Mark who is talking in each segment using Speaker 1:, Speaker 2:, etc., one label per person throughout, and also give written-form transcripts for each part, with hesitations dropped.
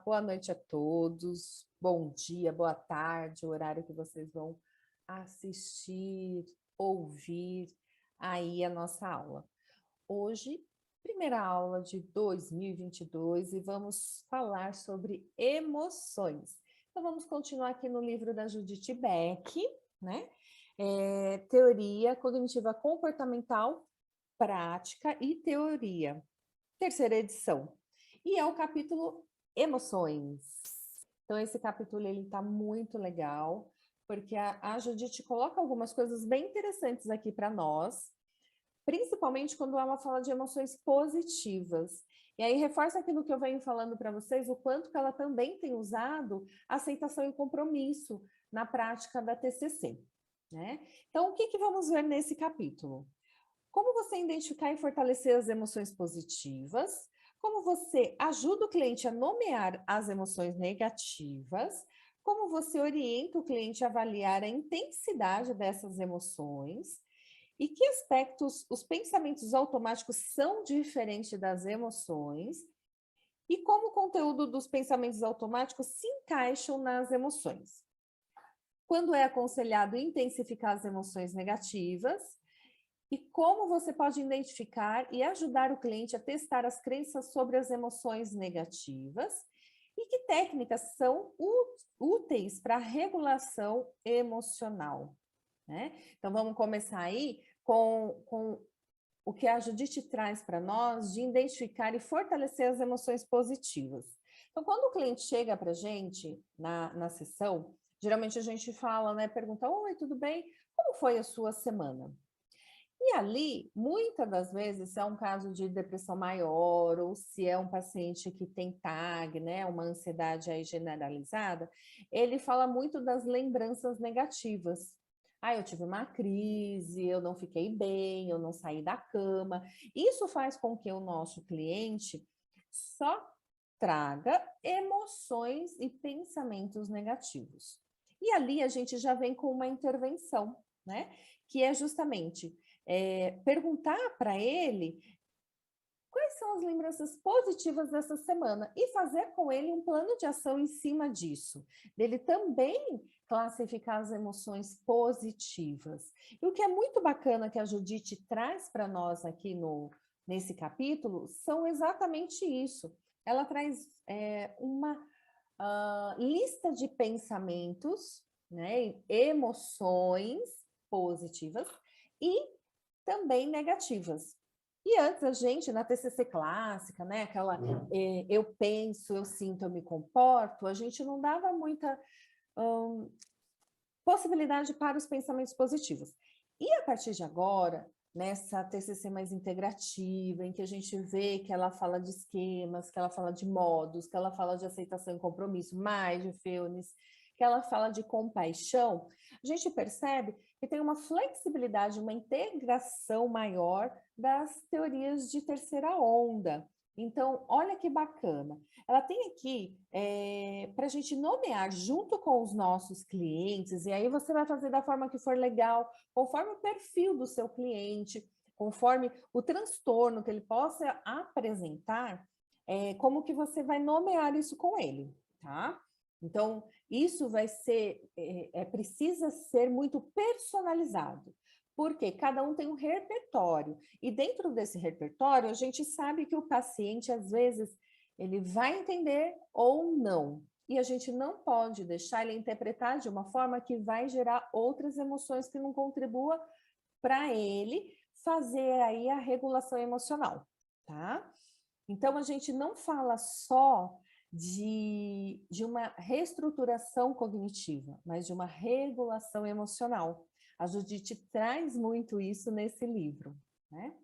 Speaker 1: boa noite a todos, bom dia, boa tarde, o horário que vocês vão assistir, ouvir aí a nossa aula. Hoje, primeira aula de 2022 e vamos falar sobre emoções. Então vamos continuar aqui no livro da Judith Beck, né? Teoria cognitiva comportamental, prática e teoria. Terceira edição. E é o capítulo Emoções. Então, esse capítulo ele está muito legal, porque a Judith coloca algumas coisas bem interessantes aqui para nós, principalmente quando ela fala de emoções positivas. E aí reforça aquilo que eu venho falando para vocês, o quanto que ela também tem usado aceitação e compromisso na prática da TCC. Né? Então, o que vamos ver nesse capítulo? Como você identificar e fortalecer as emoções positivas, como você ajuda o cliente a nomear as emoções negativas, como você orienta o cliente a avaliar a intensidade dessas emoções, e que aspectos os pensamentos automáticos são diferentes das emoções, e como o conteúdo dos pensamentos automáticos se encaixam nas emoções. Quando é aconselhado intensificar as emoções negativas, e como você pode identificar e ajudar o cliente a testar as crenças sobre as emoções negativas e que técnicas são úteis para a regulação emocional. Né? Então, vamos começar aí com o que a Judith traz para nós de identificar e fortalecer as emoções positivas. Então, quando o cliente chega para a gente na sessão, geralmente a gente fala, né, pergunta, oi, tudo bem? Como foi a sua semana? E ali, muitas das vezes, se é um caso de depressão maior, ou se é um paciente que tem TAG, né, uma ansiedade aí generalizada, ele fala muito das lembranças negativas. Ah, eu tive uma crise, eu não fiquei bem, eu não saí da cama. Isso faz com que o nosso cliente só traga emoções e pensamentos negativos. E ali a gente já vem com uma intervenção, né? Que é justamente perguntar para ele quais são as lembranças positivas dessa semana e fazer com ele um plano de ação em cima disso. Dele também classificar as emoções positivas. E o que é muito bacana que a Judith traz para nós aqui nesse capítulo são exatamente isso. Ela traz uma lista de pensamentos, né, emoções positivas e também negativas. E antes a gente, na TCC clássica, né, aquela eu penso, eu sinto, eu me comporto, a gente não dava muita possibilidade para os pensamentos positivos. E a partir de agora, nessa TCC mais integrativa, em que a gente vê que ela fala de esquemas, que ela fala de modos, que ela fala de aceitação e compromisso, mindfulness, que ela fala de compaixão, a gente percebe que tem uma flexibilidade, uma integração maior das teorias de terceira onda. Então, olha que bacana. Ela tem aqui para a gente nomear junto com os nossos clientes, e aí você vai fazer da forma que for legal, conforme o perfil do seu cliente, conforme o transtorno que ele possa apresentar, como que você vai nomear isso com ele, tá? Então, isso vai ser, precisa ser muito personalizado, porque cada um tem um repertório, e dentro desse repertório, a gente sabe que o paciente, às vezes, ele vai entender ou não, e a gente não pode deixar ele interpretar de uma forma que vai gerar outras emoções que não contribua para ele fazer aí a regulação emocional, tá? Então, a gente não fala só de uma reestruturação cognitiva, mas de uma regulação emocional. A Judith traz muito isso nesse livro, né?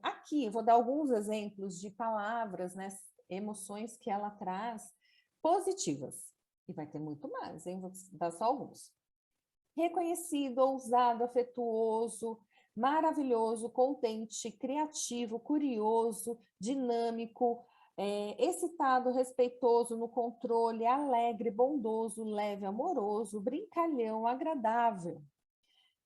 Speaker 1: Aqui, eu vou dar alguns exemplos de palavras, né, emoções que ela traz positivas. E vai ter muito mais, hein? Vou dar só alguns. Reconhecido, ousado, afetuoso, maravilhoso, contente, criativo, curioso, dinâmico, excitado, respeitoso, no controle, alegre, bondoso, leve, amoroso, brincalhão, agradável.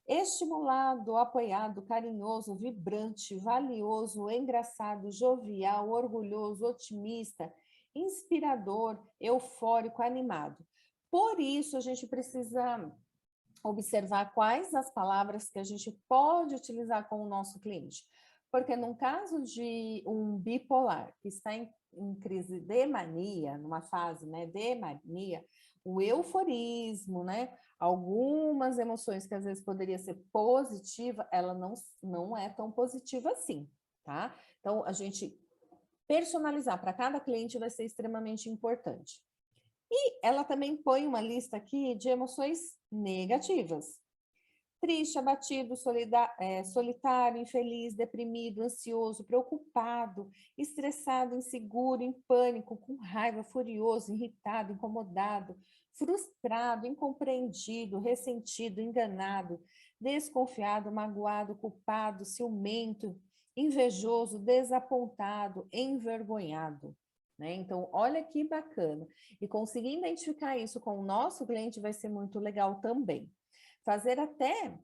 Speaker 1: Estimulado, apoiado, carinhoso, vibrante, valioso, engraçado, jovial, orgulhoso, otimista, inspirador, eufórico, animado. Por isso, a gente precisa observar quais as palavras que a gente pode utilizar com o nosso cliente. Porque no caso de um bipolar que está em crise de mania, numa fase, né, de mania, o euforismo, né, algumas emoções que às vezes poderia ser positiva, ela não é tão positiva assim, tá? Então, a gente personalizar para cada cliente vai ser extremamente importante. E ela também põe uma lista aqui de emoções negativas. Triste, abatido, solitário, infeliz, deprimido, ansioso, preocupado, estressado, inseguro, em pânico, com raiva, furioso, irritado, incomodado, frustrado, incompreendido, ressentido, enganado, desconfiado, magoado, culpado, ciumento, invejoso, desapontado, envergonhado. Né? Então, olha que bacana. E conseguir identificar isso com o nosso cliente vai ser muito legal também. Fazer até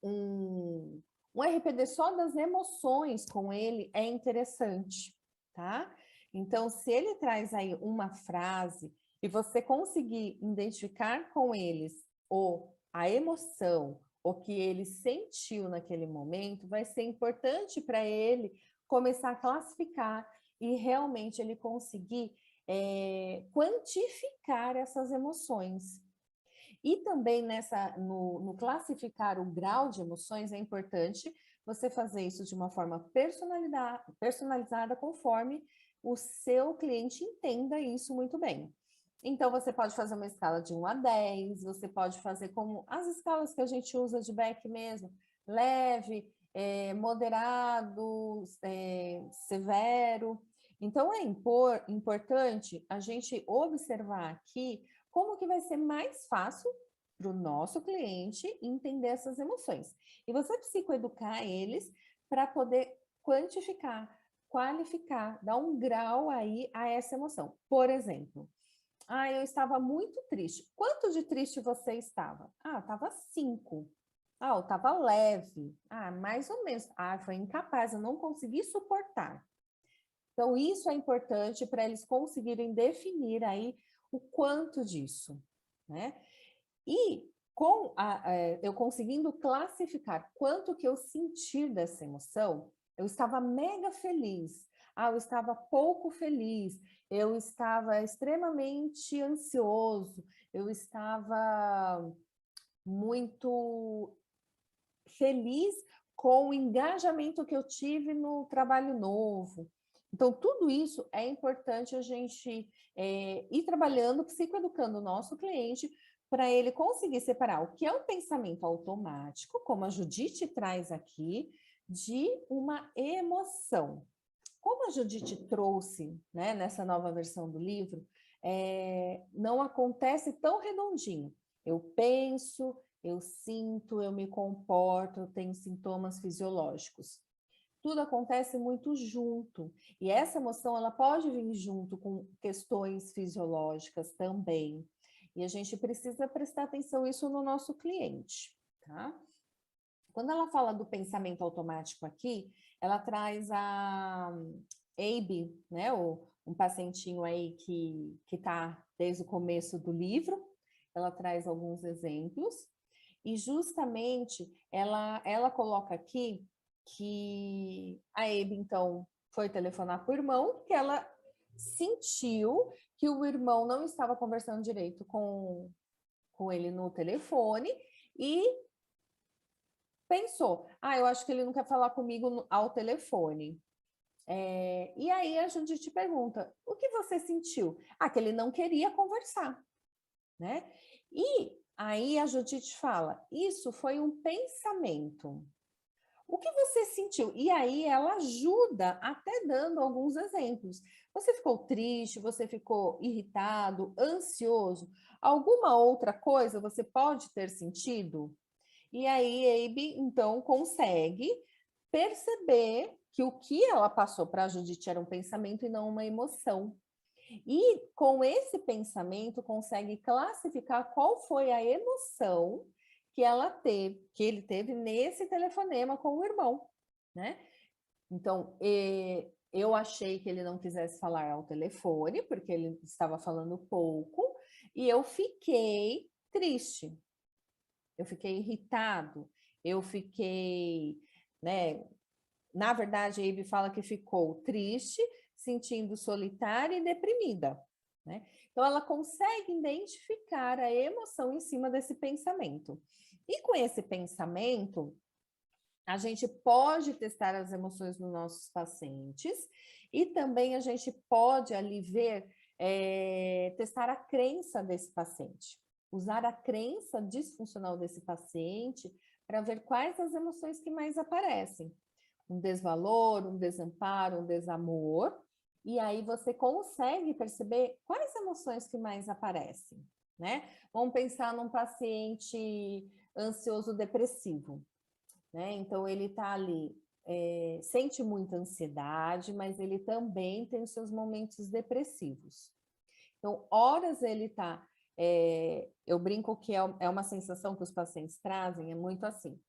Speaker 1: um RPD só das emoções com ele é interessante, tá? Então, se ele traz aí uma frase e você conseguir identificar com eles a emoção, o que ele sentiu naquele momento, vai ser importante para ele começar a classificar e realmente ele conseguir quantificar essas emoções. E também no classificar o grau de emoções é importante você fazer isso de uma forma personalizada conforme o seu cliente entenda isso muito bem. Então, você pode fazer uma escala de 1 a 10, você pode fazer como as escalas que a gente usa de Beck mesmo, leve, moderado, severo. Então, é importante a gente observar aqui como que vai ser mais fácil para o nosso cliente entender essas emoções. E você psicoeducar eles para poder quantificar, qualificar, dar um grau aí a essa emoção. Por exemplo, eu estava muito triste. Quanto de triste você estava? Estava 5. Eu estava leve. Mais ou menos. Foi incapaz, eu não consegui suportar. Então, isso é importante para eles conseguirem definir aí o quanto disso, né? E eu conseguindo classificar quanto que eu senti dessa emoção, eu estava mega feliz, eu estava pouco feliz, eu estava extremamente ansioso, eu estava muito feliz com o engajamento que eu tive no trabalho novo. Então, tudo isso é importante a gente ir trabalhando, psicoeducando o nosso cliente para ele conseguir separar o que é um pensamento automático, como a Judite traz aqui, de uma emoção. Como a Judite trouxe, né, nessa nova versão do livro, não acontece tão redondinho. Eu penso, eu sinto, eu me comporto, eu tenho sintomas fisiológicos. Tudo acontece muito junto. E essa emoção, ela pode vir junto com questões fisiológicas também. E a gente precisa prestar atenção nisso no nosso cliente, tá? Quando ela fala do pensamento automático aqui, ela traz a Abe, né? Um pacientinho aí que está desde o começo do livro. Ela traz alguns exemplos. E justamente ela coloca aqui que a Abe, então, foi telefonar para o irmão, porque ela sentiu que o irmão não estava conversando direito com ele no telefone e pensou, eu acho que ele não quer falar comigo ao telefone. E aí a gente te pergunta, o que você sentiu? Que ele não queria conversar, né? E aí a Judite fala, isso foi um pensamento. O que você sentiu? E aí ela ajuda, até dando alguns exemplos. Você ficou triste, você ficou irritado, ansioso? Alguma outra coisa você pode ter sentido? E aí Abe, então, consegue perceber que o que ela passou para a Judite era um pensamento e não uma emoção. E com esse pensamento consegue classificar qual foi a emoção que ele teve nesse telefonema com o irmão, né? Então, Eu achei que ele não quisesse falar ao telefone, porque ele estava falando pouco, e eu fiquei triste, eu fiquei irritado, eu fiquei, né? Na verdade, a Abe fala que ficou triste, sentindo solitária e deprimida, né? Então, ela consegue identificar a emoção em cima desse pensamento. E com esse pensamento, a gente pode testar as emoções dos nossos pacientes e também a gente pode ali ver, testar a crença desse paciente. Usar a crença disfuncional desse paciente para ver quais as emoções que mais aparecem. Um desvalor, um desamparo, um desamor. E aí você consegue perceber quais emoções que mais aparecem, né? Vamos pensar num paciente ansioso depressivo, né? Então, ele está ali, sente muita ansiedade, mas ele também tem os seus momentos depressivos. Então, horas ele está... eu brinco que é uma sensação que os pacientes trazem, é muito assim.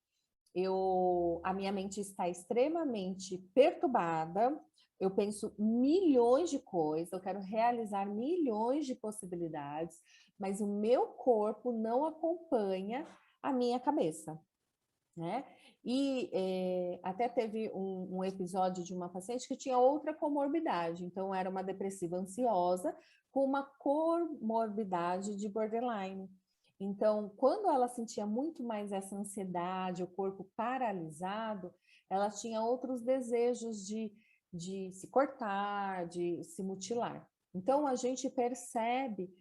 Speaker 1: A minha mente está extremamente perturbada, eu penso milhões de coisas, eu quero realizar milhões de possibilidades, mas o meu corpo não acompanha a minha cabeça, né? E até teve um episódio de uma paciente que tinha outra comorbidade, então era uma depressiva ansiosa com uma comorbidade de borderline. Então, quando ela sentia muito mais essa ansiedade, o corpo paralisado, ela tinha outros desejos de se cortar, de se mutilar. Então, a gente percebe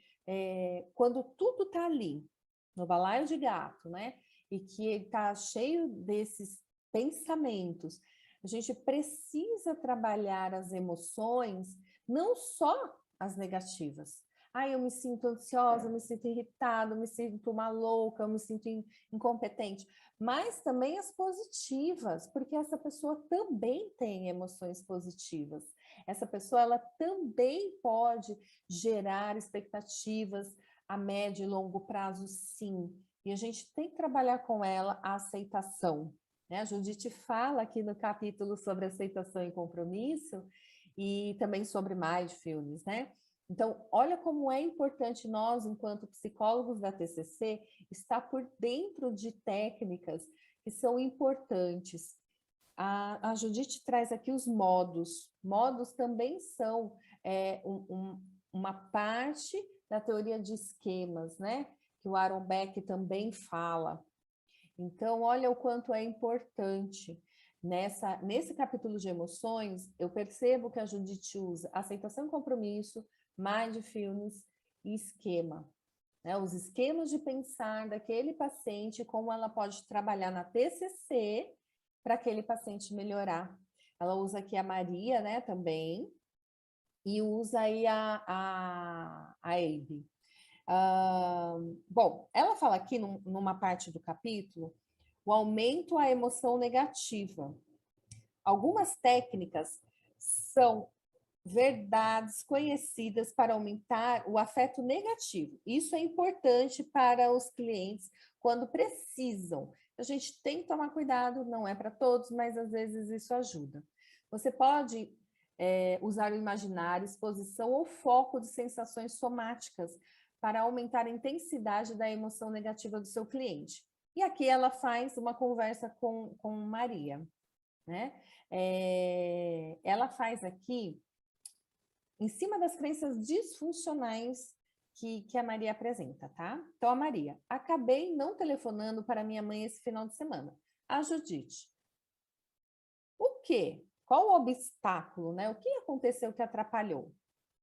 Speaker 1: quando tudo está ali, no balaio de gato, né? E que ele está cheio desses pensamentos. A gente precisa trabalhar as emoções, não só as negativas. Ah, eu me sinto ansiosa, eu me sinto irritada, eu me sinto maluca, eu me sinto incompetente. Mas também as positivas, porque essa pessoa também tem emoções positivas. Essa pessoa, ela também pode gerar expectativas a médio e longo prazo, sim. E a gente tem que trabalhar com ela a aceitação, né? A Judite fala aqui no capítulo sobre aceitação e compromisso e também sobre mindfulness, né? Então, olha como é importante nós, enquanto psicólogos da TCC, estar por dentro de técnicas que são importantes. A Judite traz aqui os modos. Modos também são uma parte da teoria de esquemas, né? Que o Aaron Beck também fala. Então, olha o quanto é importante. Nesse capítulo de emoções, eu percebo que a Judite usa aceitação e compromisso, mindfulness e esquema. Né? Os esquemas de pensar daquele paciente, como ela pode trabalhar na TCC para aquele paciente melhorar. Ela usa aqui a Maria, né, também, e usa aí a Abe. Bom, ela fala aqui numa parte do capítulo o aumento à emoção negativa. Algumas técnicas são verdades conhecidas para aumentar o afeto negativo. Isso é importante para os clientes quando precisam. A gente tem que tomar cuidado, não é para todos, mas às vezes isso ajuda. Você pode usar o imaginário, exposição ou foco de sensações somáticas para aumentar a intensidade da emoção negativa do seu cliente. E aqui ela faz uma conversa com Maria, né? Ela faz aqui em cima das crenças disfuncionais que a Maria apresenta, tá? Então, a Maria, acabei não telefonando para minha mãe esse final de semana. A Judite, o quê? Qual o obstáculo, né? O que aconteceu que atrapalhou?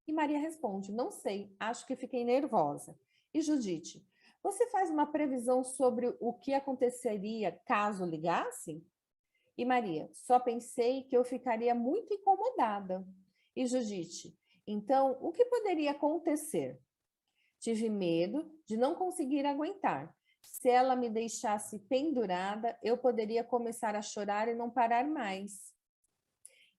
Speaker 1: E Maria responde, não sei, acho que fiquei nervosa. E Judite, você faz uma previsão sobre o que aconteceria caso ligasse? E Maria, só pensei que eu ficaria muito incomodada. E Judite, então, o que poderia acontecer? Tive medo de não conseguir aguentar. Se ela me deixasse pendurada, eu poderia começar a chorar e não parar mais.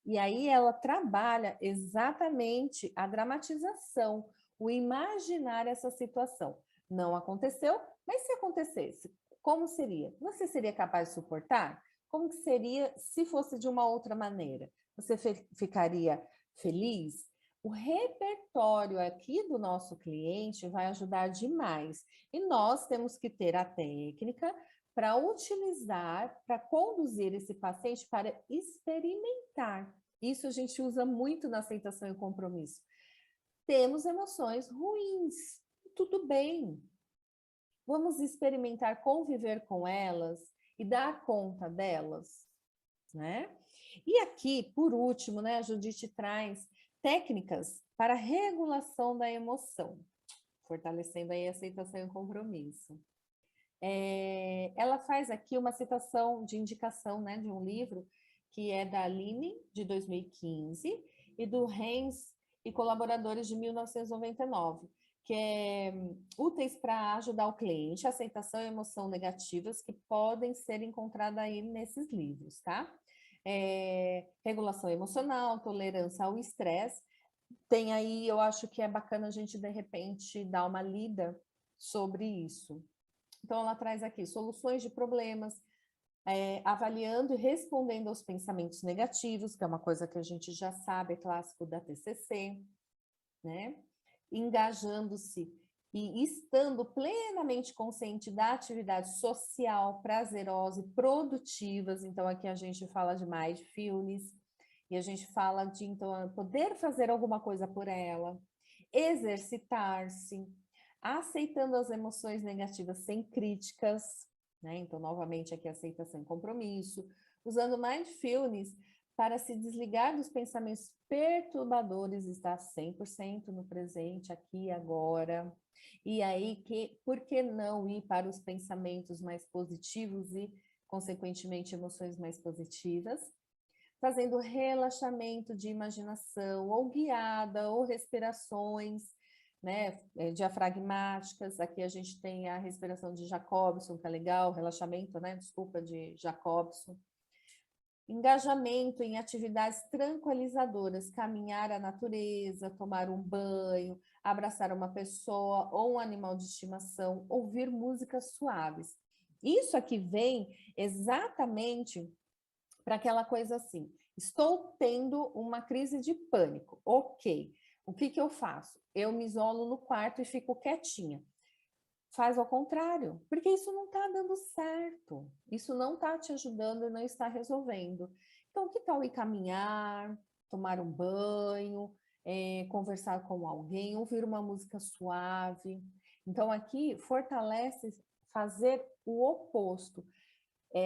Speaker 1: E aí ela trabalha exatamente a dramatização, o imaginar essa situação. Não aconteceu, mas se acontecesse, como seria? Você seria capaz de suportar? Como que seria se fosse de uma outra maneira? Você ficaria feliz? O repertório aqui do nosso cliente vai ajudar demais. E nós temos que ter a técnica para utilizar, para conduzir esse paciente para experimentar. Isso a gente usa muito na aceitação e compromisso. Temos emoções ruins, tudo bem. Vamos experimentar conviver com elas e dar conta delas, né? E aqui, por último, né, a Judite traz técnicas para regulação da emoção, fortalecendo aí a aceitação e o compromisso. Ela faz aqui uma citação de indicação, né, de um livro que é da Aline, de 2015, e do Hens e colaboradores de 1999, que é úteis para ajudar o cliente, aceitação e emoção negativas que podem ser encontradas aí nesses livros, tá? Regulação emocional, tolerância ao estresse. Tem aí, eu acho que é bacana a gente, de repente, dar uma lida sobre isso. Então, ela traz aqui soluções de problemas, avaliando e respondendo aos pensamentos negativos, que é uma coisa que a gente já sabe, é clássico da TCC, né? Engajando-se e estando plenamente consciente da atividade social, prazerosa e produtivas. Então, aqui a gente fala de mindfulness, e a gente fala de, então, poder fazer alguma coisa por ela, exercitar-se, aceitando as emoções negativas sem críticas, né? Então, novamente, aqui aceitação e compromisso, usando mindfulness para se desligar dos pensamentos perturbadores, estar 100% no presente, aqui e agora. E aí, por que não ir para os pensamentos mais positivos e, consequentemente, emoções mais positivas? Fazendo relaxamento de imaginação, ou guiada, ou respirações, né, diafragmáticas. Aqui a gente tem a respiração de Jacobson, que é legal, relaxamento, né, desculpa, de Jacobson. Engajamento em atividades tranquilizadoras, caminhar à natureza, tomar um banho, abraçar uma pessoa ou um animal de estimação, ouvir músicas suaves. Isso aqui vem exatamente para aquela coisa assim, estou tendo uma crise de pânico, ok, o que eu faço? Eu me isolo no quarto e fico quietinha. Faz ao contrário, porque isso não está dando certo, isso não está te ajudando e não está resolvendo. Então, que tal ir caminhar, tomar um banho, conversar com alguém, ouvir uma música suave? Então, aqui fortalece fazer o oposto,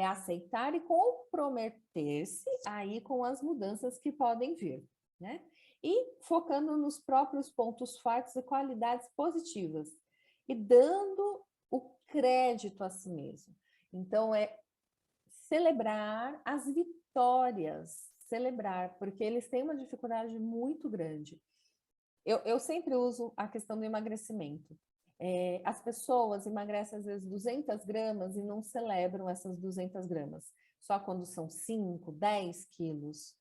Speaker 1: aceitar e comprometer-se aí com as mudanças que podem vir, né? E focando nos próprios pontos fortes e qualidades positivas, e dando o crédito a si mesmo. Então, celebrar as vitórias, celebrar, porque eles têm uma dificuldade muito grande. Eu sempre uso a questão do emagrecimento. As pessoas emagrecem às vezes 200 gramas e não celebram essas 200 gramas, só quando são 5, 10 quilos.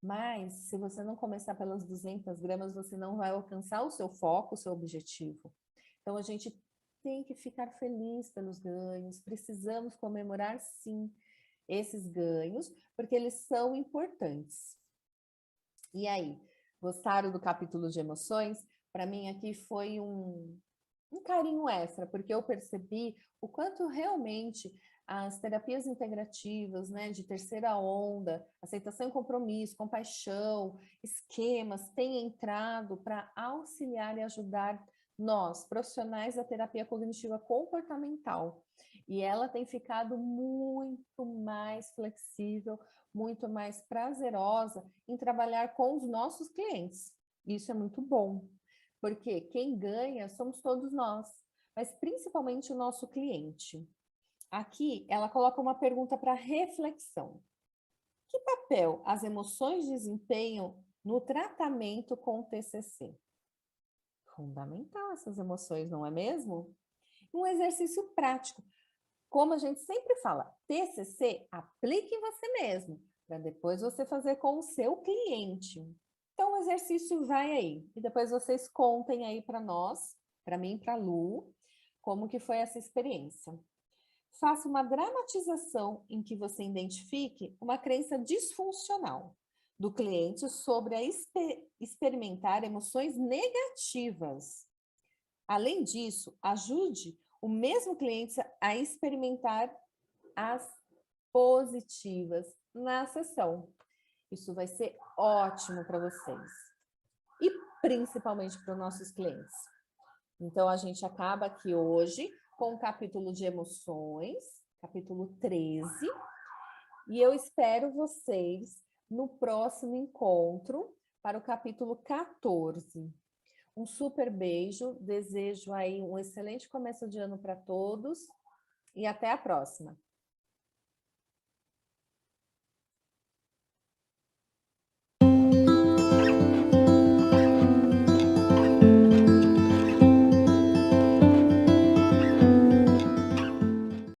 Speaker 1: Mas, se você não começar pelas 200 gramas, você não vai alcançar o seu foco, o seu objetivo. Então, a gente tem que ficar feliz pelos ganhos, precisamos comemorar, sim, esses ganhos, porque eles são importantes. E aí, gostaram do capítulo de emoções? Para mim, aqui foi um carinho extra, porque eu percebi o quanto realmente as terapias integrativas, né, de terceira onda, aceitação e compromisso, compaixão, esquemas, têm entrado para auxiliar e ajudar nós, profissionais da terapia cognitiva comportamental. E ela tem ficado muito mais flexível, muito mais prazerosa em trabalhar com os nossos clientes. Isso é muito bom, porque quem ganha somos todos nós, mas principalmente o nosso cliente. Aqui, ela coloca uma pergunta para reflexão. Que papel as emoções desempenham no tratamento com o TCC? Fundamental essas emoções, não é mesmo? Um exercício prático. Como a gente sempre fala, TCC, aplique em você mesmo, para depois você fazer com o seu cliente. Então, o exercício vai aí. E depois vocês contem aí para nós, para mim e para a Lu, como que foi essa experiência. Faça uma dramatização em que você identifique uma crença disfuncional. do cliente sobre a experimentar emoções negativas. Além disso, ajude o mesmo cliente a experimentar as positivas na sessão. Isso vai ser ótimo para vocês. E principalmente para os nossos clientes. Então, a gente acaba aqui hoje com o capítulo de emoções, capítulo 13. E eu espero vocês no próximo encontro para o capítulo 14. Um super beijo, desejo aí um excelente começo de ano para todos e até a próxima.